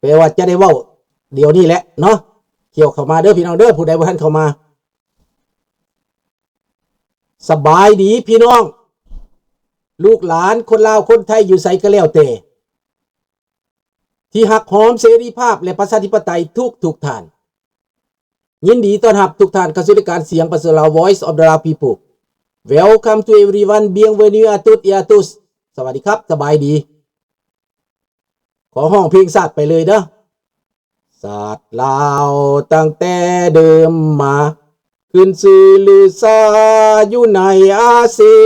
แปลว่าจะได้เว้าเดี๋ยวนี้แหละเนาะเกี่ยวเข้ามาเด้อพี่น้องเด้อผู้ใดบ่ทันเข้ามาสบายดีพี่น้องลูกหลานคนลาวคนไทยอยู่ไสก็แล้วแต่ที่หักหอมเสรีภาพและประชาธิปไตยทุกท่านยินดีต้อนรับทุกท่านเข้าสู่รายการเสียงประชาชน Voice of the Lao People Welcome to everyone bienvenue à tous et à tous สวัสดีครับสบายดีขอห้องเพลงชาติไปเลยเด้อศาสตร์ลาวตั้งแต่เดิมมาขึ้นชื่อลือซาอยู่ในอาซี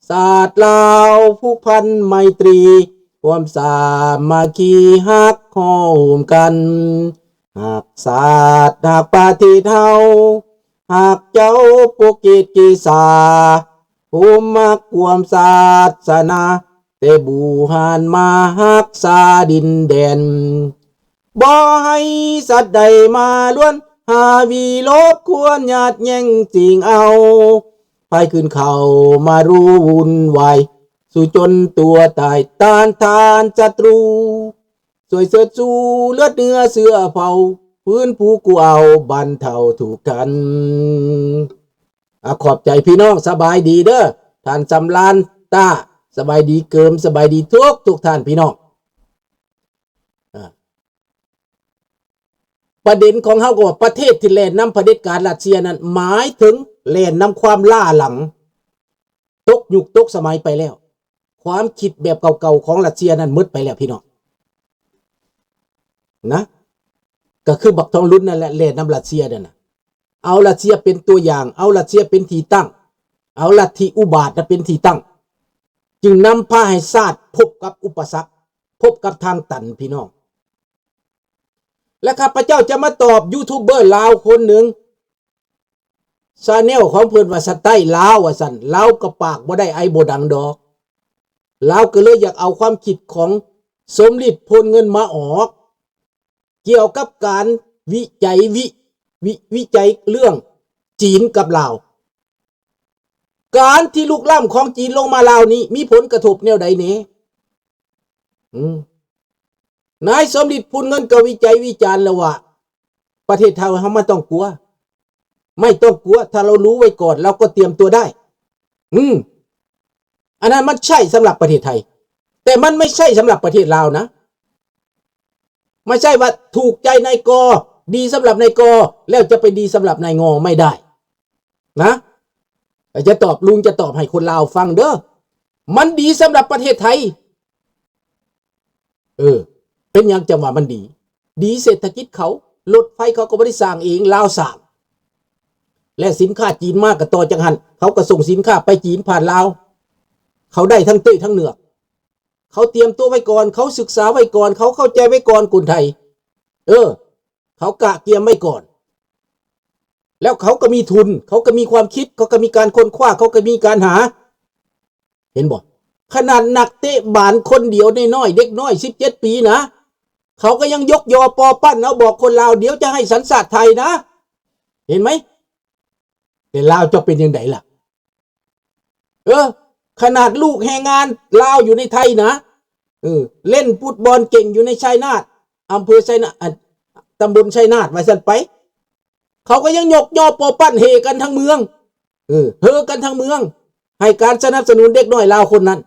ศาสตร์ลาวผูกพันไมตรีความสามัคคีฮักโฮมกันหากศาสตร์หากประเทศเฮาหากเจ้าปกเกตกีษาภูมิมักความศาสนาแต่บูหานมาฮักษาดินแดนบ่ให้สัตว์ใดมาล้วนหาวีลบควรญาติแย่งจริงเอาไปขึ้นเขามารู้วุ่นวายสู่จนตัวตายต้านทานศัตรูสวยเสือจูเลือดเนื้อเสื้อเผาพื้นผู้กูเอาบันเทาถูกกันขอบใจพี่น้องสบายดีเด้อท่านจำลานตาสบายดีเกิมสบายดีทุกท่านพี่น้องประเด็นของเฮาก็ว่าประเทศที่แล่นนำเผด็จการรัสเซียนั้นหมายถึงแล่นนำความล่าหลังตกยุคตกสมัยไปแล้วความคิดแบบเก่าๆของรัสเซียนั้นหมดไปแล้วพี่น้องนะก็คือบักทองรุ่นนั่นแหละแล่นนำรัสเซียนั่นน่ะเอารัสเซียเป็นตัวอย่างเอารัสเซียเป็นที่ตั้งเอาลัทธิอุบาทเป็นที่ตั้งจึงนำพาให้ชาติพบกับอุปสรรคพบกับทางตันพี่น้องและข้าพเจ้าจะมาตอบยูทูบเบอร์ลาวคนหนึ่งชาแนลของเพิ่นว่าสไตล์ลาวว่าซั่นลาวก็ปากบ่ได้ไอบ่ดังดอกลาวก็เลยอยากเอาความคิดของสมฤทธิ์พลเงินมาออกเกี่ยวกับการวิจัยเรื่องจีนกับลาวการที่ลุกล้ำของจีนลงมาลาวนี้มีผลกระทบแนวใดแหน่นายสมฤทธิ์พูนเงินก็วิจารณ์แล้วว่าประเทศไทยเราไม่ต้องกลัวไม่ต้องกลัวถ้าเรารู้ไว้ก่อนเราก็เตรียมตัวได้อันนั้นมันใช่สำหรับประเทศไทยแต่มันไม่ใช่สำหรับประเทศลาวนะไม่ใช่ว่าถูกใจนายกดีสำหรับนายกแล้วจะไปดีสำหรับนายงไม่ได้นะจะตอบลุงจะตอบให้คนลาวฟังเด้อมันดีสำหรับประเทศไทยเป็นอย่างจังหวะมันดีเศรษฐกิจเขารถไฟเขาก็ไม่ได้สร้างเองลาวสร้างและสินค้าจีนมากกับต่อจังหันเขาก็ส่งสินค้าไปจีนผ่านลาวเขาได้ทั้งตื้อทั้งเหนือเขาเตรียมตัวไว้ก่อนเขาศึกษาไว้ก่อนเขาเข้าใจไว้ก่อนคนไทยเขากะเกียมไว้ก่อนแล้วเขาก็มีทุนเขาก็มีความคิดเขาก็มีการค้นคว้าเขาก็มีการหาเห็นบ่ขนาดนักเตะบาสคนเดียวน้อยเด็กน้อย17 ปีนะเขาก็ยังยกยอปอปั้นนะบอกคนลาวเดี๋ยวจะให้สัญชาติไทยนะเห็นไหมแต่ลาวจะเป็นยังไงล่ะขนาดลูกแรงงานลาวอยู่ในไทยนะเล่นฟุตบอลเก่งอยู่ในชัยนาทอำเภอชัยนาทตำบลชัยนาทว่าซั่นไปเขาก็ยังยกยอปอปั้นเฮกันทั้งเมืองเฮกันทั้งเมืองให้การสนับสนุนเด็กน้อยลาวคนนั้น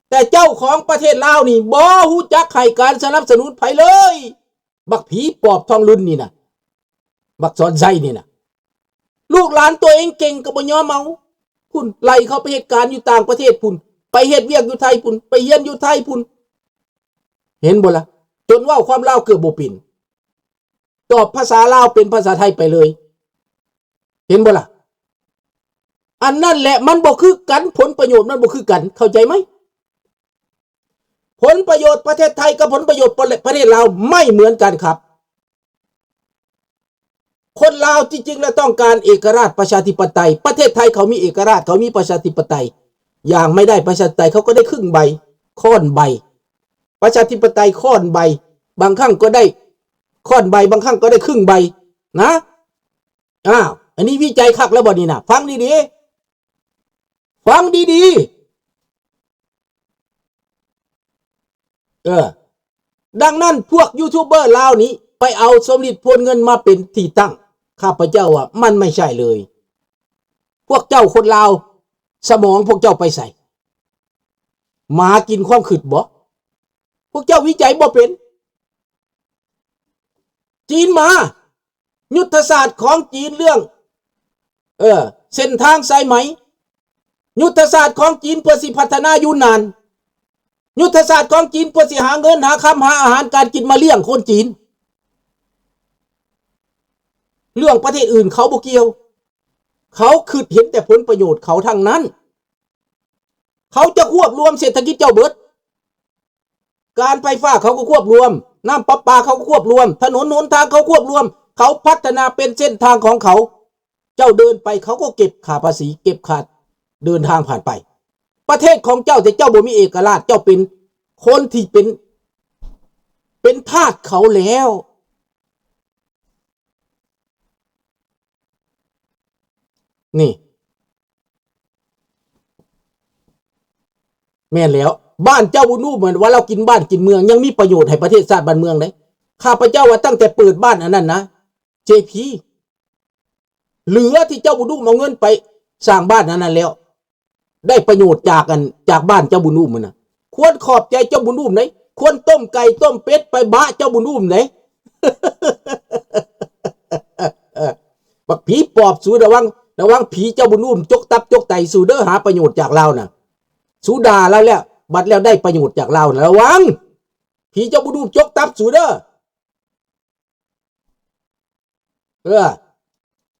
แต่เจ้าของประเทศลาวนี่บ่ฮู้จักให้การสนับสนุนไผเลยบักผีปอบทองรุ่นนี่นะบักสอนไส้นี่นะลูกหลานตัวเองเก่งก็บ่ยอมเอาพุ่นไล่เขาไปเหตุการณ์อยู่ต่างประเทศพุ่นไปเฮ็ดเวียกอยู่ไทยพุ่นไปเรียนอยู่ไทยพุ่นเห็นบ่ล่ะจนว่าความลาวเกือบบ่เป็นตอบภาษาลาวเป็นภาษาไทยไปเลยเห็นบ่ล่ะอันนั้นแหละมันบ่คือกันผลประโยชน์มันบ่คือกันเข้าใจไหมผลประโยชน์ประเทศไทยกับผลประโยชน์ประเทศลาวไม่เหมือนกันครับคนลาวจริงๆแล้วต้องการเอกราชประชาธิปไตยประเทศไทยเขามีเอกราชเขามีประชาธิปไตยอย่างไม่ได้ประชาธิปไตยเขาก็ได้ครึ่งใบค่อนใบประชาธิปไตยค่อนใบบางครั้งก็ได้ค่อนใบบางครั้งก็ได้ครึ่งใบนะอันนี้วิจัยคักแล้วบ่นี่นะฟังดีๆฟังดีๆ ดังนั้นพวกยูทูบเบอร์ลาวนี้ไปเอาสมฤทธิ์พลเงินมาเป็นที่ตั้งข้าพเจ้าว่ามันไม่ใช่เลยพวกเจ้าคนลาวสมองพวกเจ้าไปใส่หมากินความขืดบ่พวกเจ้าวิจัยบ่เป็นจีนมายุทธศาสตร์ของจีนเรื่องเส้นทางสายไหมยุทธศาสตร์ของจีนเพื่อสิพัฒนาอยู่นานยุทธศาสตร์ของจีนเพื่อสิหาเงินหาคำหาอาหารการกินมาเลี้ยงคนจีนเรื่องประเทศอื่นเขาบ่เกี่ยวเขาคือเห็นแต่ผลประโยชน์เขาทั้งนั้นเขาจะควบรวมเศรษฐกิจเจ้าเบิดการไฟฟ้าเขาก็ควบรวมน้ำประปาเขาก็ควบรวมถนนหนทางเขาควบรวมเขาพัฒนาเป็นเส้นทางของเขาเจ้าเดินไปเขาก็เก็บค่าภาษีเก็บค่าเดินทางผ่านไปประเทศของเจ้าแต่เจ้าบ่มีเอกราชเจ้าเป็นคนที่เป็นทาสเขาแล้วนี่แม่นแล้วบ้านเจ้าบุญนูเหมือนว่าเรากินบ้านกินเมืองยังมีประโยชน์ให้ประเทศชาติบ้านเมืองเลยข้าพเจ้าว่าตั้งแต่เปิดบ้านอันนั้นนะ JP เหลือที่เจ้าบุญนูเอาเงินไปสร้างบ้านอันนั้นแล้วได้ประโยชน์จากบ้านเจ้าบุญนูมันนะควรขอบใจเจ้าบุญนูไหนควรต้มไก่ต้มเป็ดไปบ้าเจ้าบุญนูไหน บักผีปอบสูระวังผีเจ้าบุญนูจกตับจกไตสูเด้อหาประโยชน์จากเราน่ะสูดาแล้วบัดแล้วได้ประโยชน์จากเราระวังผีเจ้าบุญนูจกตับสูเด้อ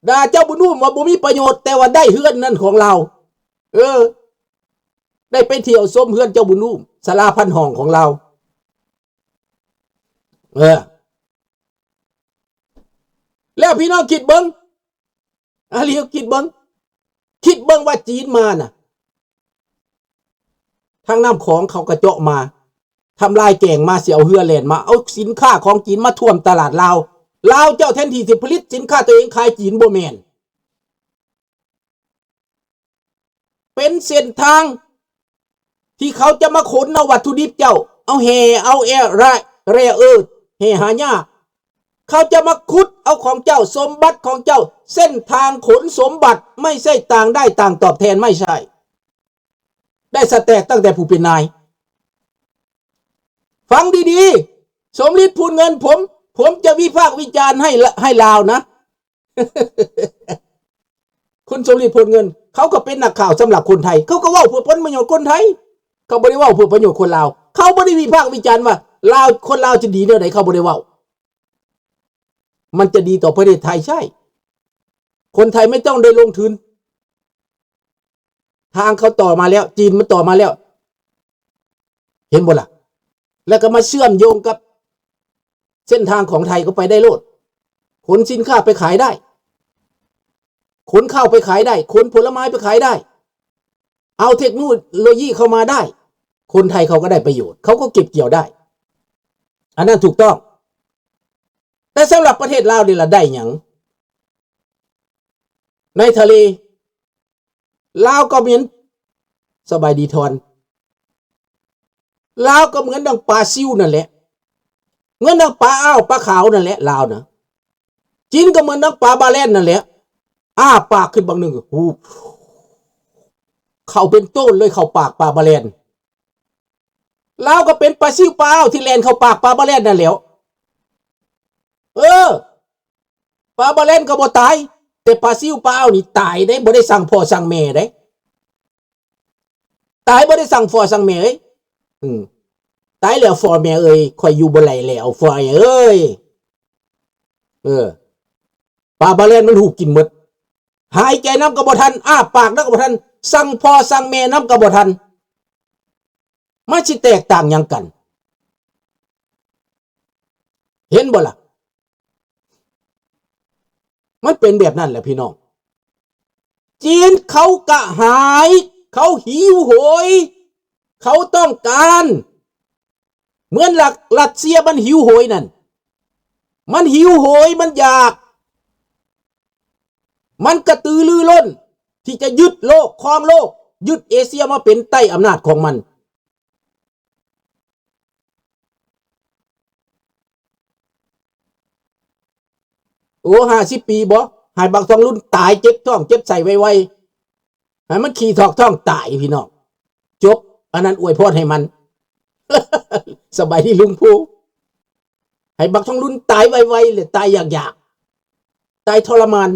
ด่าเจ้าบุญนูว่าบ่มีประโยชน์แต่ว่าได้เฮือนนั่นของเราได้ไปเที่ยวส้มเฮือนเจ้าบุญนูศาลาพันห้องของเราแล้วพี่น้องคิดเบิ้งเรียกคิดเบิ้งว่าจีนมาน่ะทางน้ำของเขากระเจาะมาทำลายแก่งมาเสียเอาเฮือแลนมาเอาสินค้าของจีนมาท่วมตลาดลาวเจ้าแทนที่สิผลิตสินค้าตัวเองขายจีนบ่แม่นเป็นเส้นทางที่เขาจะมาขนเอาวัตถุดิบเจ้าเอาแห่เอาแแห่หายากเขาจะมาขุดเอาของเจ้าสมบัติของเจ้าเส้นทางขนสมบัติไม่ใช่ต่างได้ต่างตอบแทนไม่ใช่ได้สแตกตั้งแต่ผู้เป็นนายฟังดีๆสมฤทธิ์พูนเงินผมจะวิพากษ์วิจารณ์ให้ลาวนะ คุณสมฤทธิ์พูนเงินเขาก็เป็นนักข่าวสำหรับคนไทยเขาก็เว้าเพื่อผลประโยชน์คนไทยเขาบ่ได้เว้าเพื่อประโยชน์คนลาวเขาบ่ได้วิพากษ์วิจารณ์ว่าคนลาวจะดีแนวไหนเขาบ่ได้เว้ามันจะดีต่อประเทศไทยใช่คนไทยไม่ต้องได้ลงทุนทางเขาต่อมาแล้วจีนมันต่อมาแล้วเห็นบ่ล่ะแล้วก็มาเชื่อมโยงกับเส้นทางของไทยก็ไปได้โลดขนสินค้าไปขายได้ขนข้าวไปขายได้ขนผลไม้ไปขายได้เอาเทคโนโลยีเข้ามาได้คนไทยเขาก็ได้ประโยชน์เขาก็เก็บเกี่ยวได้อันนั้นถูกต้องแต่สำหรับประเทศลาวนี่ละได้หยังในทะเลลาวก็เหมือนสบายดีทอนลาวก็เหมือนดังปลาซิวนั่นแหละเหมือนดังปลาอ้าวปลาขาวนั่นแหละลาวนะจีนก็เหมือนดังปลาบาแลนนั่นแหละปากขึ้นบางหนึ่งหูเข้าเป็นต้นเลยเข้าปากปลาบาแลนลาวก็เป็นปลาซิวปลาอ้าวที่แลนเข้าปากปลาบาแลนนั่นแหละปลาบาแลนก็บ่ตายแต่ปลาซิวปลาอ้าวนี่ตายได้บ่ได้สั่งพ่อสั่งแม่ได้ตายบ่ได้สั่งพ่อสั่งแม่ตายแล้วพ่อแม่ค่อยอยู่บ่ไหลแล้วพ่อปลาบาแลนมันหูกินหมดหายใจน้ำก็บ่ทันปากน้ำก็บ่ทันสั่งพ่อสั่งแม่น้ำก็บ่ทันมันสิแตกต่างหยังกันเห็นบ่ล่ะมันเป็นแบบนั้นแหละพี่น้องจีนเขากระหายเขาหิวโหยเขาต้องการเหมือนรัสเซียมันหิวโหยนั่นมันหิวโหยมันอยากมันกระตือรือร้นที่จะยึดโลกครองโลกยึดเอเชียมาเป็นใต้อำนาจของมัน โอ้50 ปีบ่ให้บักทองรุ่นตายเจ็บท้องเจ็บใส่ไวๆให้มันขี่ถอกท้องตายพี่น้องจบอันนั้นอวยพรให้มัน สบายดีลุงพูให้บักทองรุ่นตายไวๆเลยตายอยากๆตายทรมาน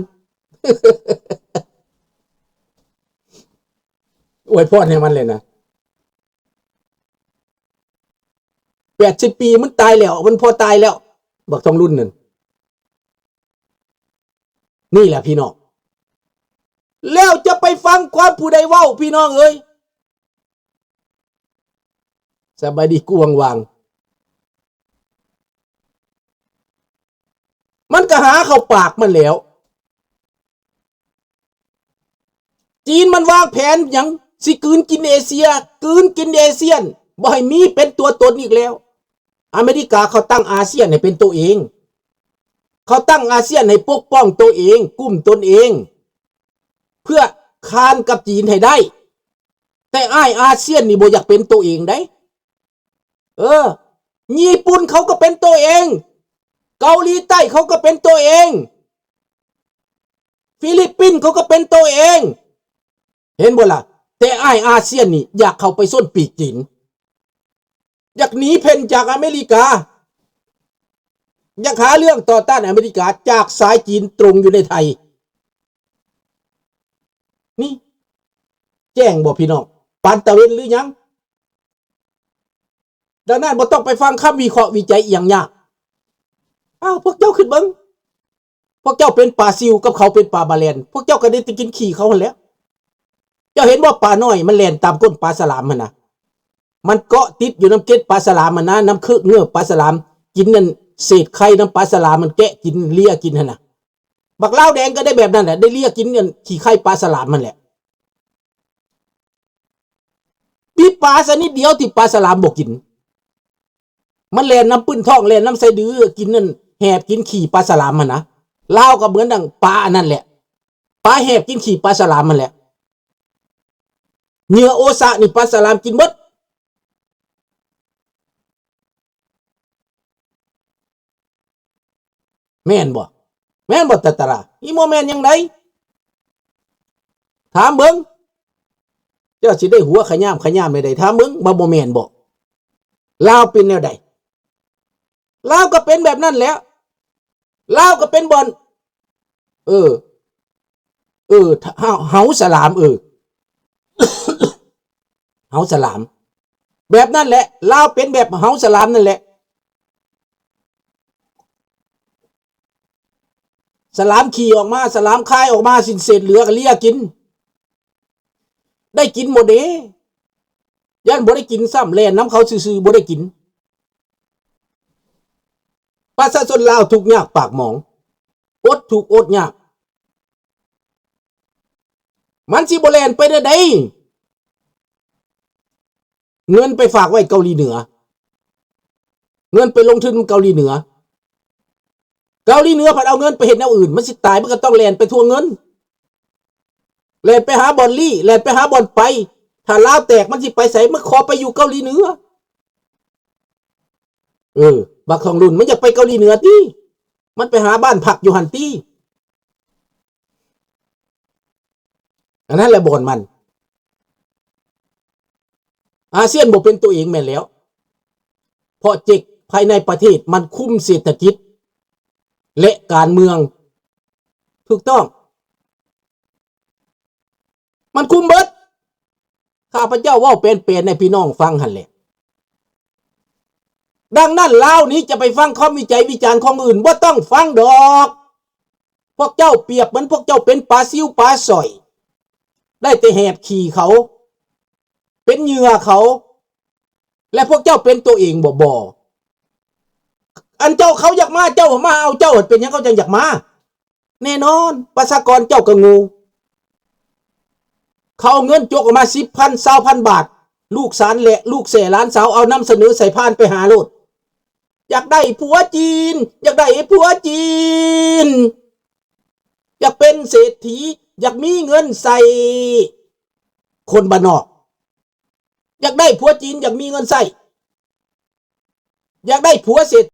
อวยพรให้มันเลยนะ80 ปีมันตายแล้วมันพอตายแล้วบักทองรุ่นนั่นนี่แหละพี่น้องแล้วจะไปฟังความผู้ใดเว้าพี่น้องเอ้ยสบายดีกวงวางมันก็หาเข้าปากมันแล้วจีนมันวางแผนอย่างสิกืนกินเอเชียกืนกินเอเชียนบ่ให้มีเป็นตัวตนอีกแล้วอเมริกาเขาตั้งอาเซียนให้เป็นตัวเองเขาตั้งอาเซียนให้ปกป้องตัวเองกุ้มตนเองเพื่อคานกับจีนให้ได้แต่อาเซียนนี่บ่อยากเป็นตัวเองได้ญี่ปุ่นเขาก็เป็นตัวเองเกาหลีใต้เขาก็เป็นตัวเองฟิลิปปินส์เขาก็เป็นตัวเองเห็นบ่ล่ะแต่อาเซียนนี่อยากเข้าไปส้นปีกจีนอยากหนีเพ่นจากอเมริกาอยากหาเรื่องต่อต้านอเมริกาจากสายจีนตรงอยู่ในไทยนี่แจ้งบ่พี่น้องปานตะเวนหรือยังดังนั้นบ่ต้องไปฟังคำวิเคราะห์วิจัยอย่างยากพวกเจ้าขึ้นเบิ่งพวกเจ้าเป็นปลาซิวกับเขาเป็นปลาบาแลนพวกเจ้าก็ได้กินขี้เขาหั่นแหล้วเจ้าเห็นว่าปลาน้อยมันแล่นตามก้นปลาสลามมันนะมันเกาะติดอยู่น้ำเกล็ดปลาสลามมันนะน้ำเงือกปลาสลามกินนั่นเศษไข่น้ำปลาสลามมันแกะกินเลียกินหั่นน่ะบักลาวแดงก็ได้แบบนั้นแหละได้เลียกินเนี่ยขี้ไข่ปลาสลามมันแหละมีปลาชนิดเดียวที่ปลาสลามบ่กินมันแล่นน้ำปื้นท้องแล่นน้ำไส้ดื้อกินนั่นแหบกินขี้ปลาสลามมันนะลาวก็เหมือนดังปลาอันนั้นแหละปลาแหบกินขี้ปลาสลามมันแหละเหยื่อโอซะนี่ปลาสลามกินหมดแม่นบ่ตะตะระอีโมแม่นยังไงถามเบิ่งเจ้าสิได้หัวขย้ำไม่ได้ถามเบิ่งบ่แม่นบ่ลาวเป็นแนวใดลาวก็เป็นแบบนั้นแหล้วลาวก็เป็นบ่อนเฮาสลามเฮาสลามแบบนั้นแหละลาวเป็นแบบเฮาสลามนั่นแหละสลามขี่ออกมาสลามคายออกมาสินเศษเหลือก็เลียกินได้กินหมดเด้ย่านบ่ได้กินซ้ำแล่นน้ำเขาซื่อๆบ่ได้กินประชาชนลาวทุกข์ยากปากหมองอดทุกข์อดยากมันสิบ่แล่นไปได้ใดเงินไปฝากไว้เกาหลีเหนือเงินไปลงทุนเกาหลีเหนือผัดเอาเงินไปเฮ็ดแนวอื่นมันสิตายมันก็ต้องแล่นไปทวงเงินแล่นไปหาบอนลี่แล่นไปหาบอนไปถ้าลาวแตกมันสิไปไสมันขอไปอยู่เกาหลีเหนือบักทองรุ่นมันอยากไปเกาหลีเหนือติมันไปหาบ้านพักอยู่หั่นติอันนั้นแหละบ่อนมันอาเซียนบ่เป็นตัวเองแม่นแล้วเพราะเจกภายในประเทศมันคุมเศรษฐกิจและการเมืองถูกต้องมันคุมเบิดข้าพเจ้าเว้าเป็นให้พี่น้องฟังหั่นแหละดังนั้นลาวนี้จะไปฟังคำวิจัยวิจารณ์ของอื่นบ่ต้องฟังดอกพวกเจ้าเปรียบเหมือนพวกเจ้าเป็นปลาซิวปลาสอยได้แต่แหบขี่เขาเป็นเหยื่อเขาและพวกเจ้าเป็นตัวเองบ่อันเจ้าเขาอยากมาเจ้ามาเอาเจ้าเป็นยังเขาจังอยากมาแน่นอนประชากรเจ้าก็งูเขาเอาเงินจกออกมา 10,000 20,000 บาทลูกสารและลูกเสหลานสาวเอานำเสนอใส่พานไปหาโลดอยากได้ผัวจีนอยากได้ผัวจีนอยากเป็นเศรษฐีอยากมีเงินใส่คนบ้านนอกอยากได้ผัวจีนอยากมีเงินใส่อยากได้ผัวเศรษฐ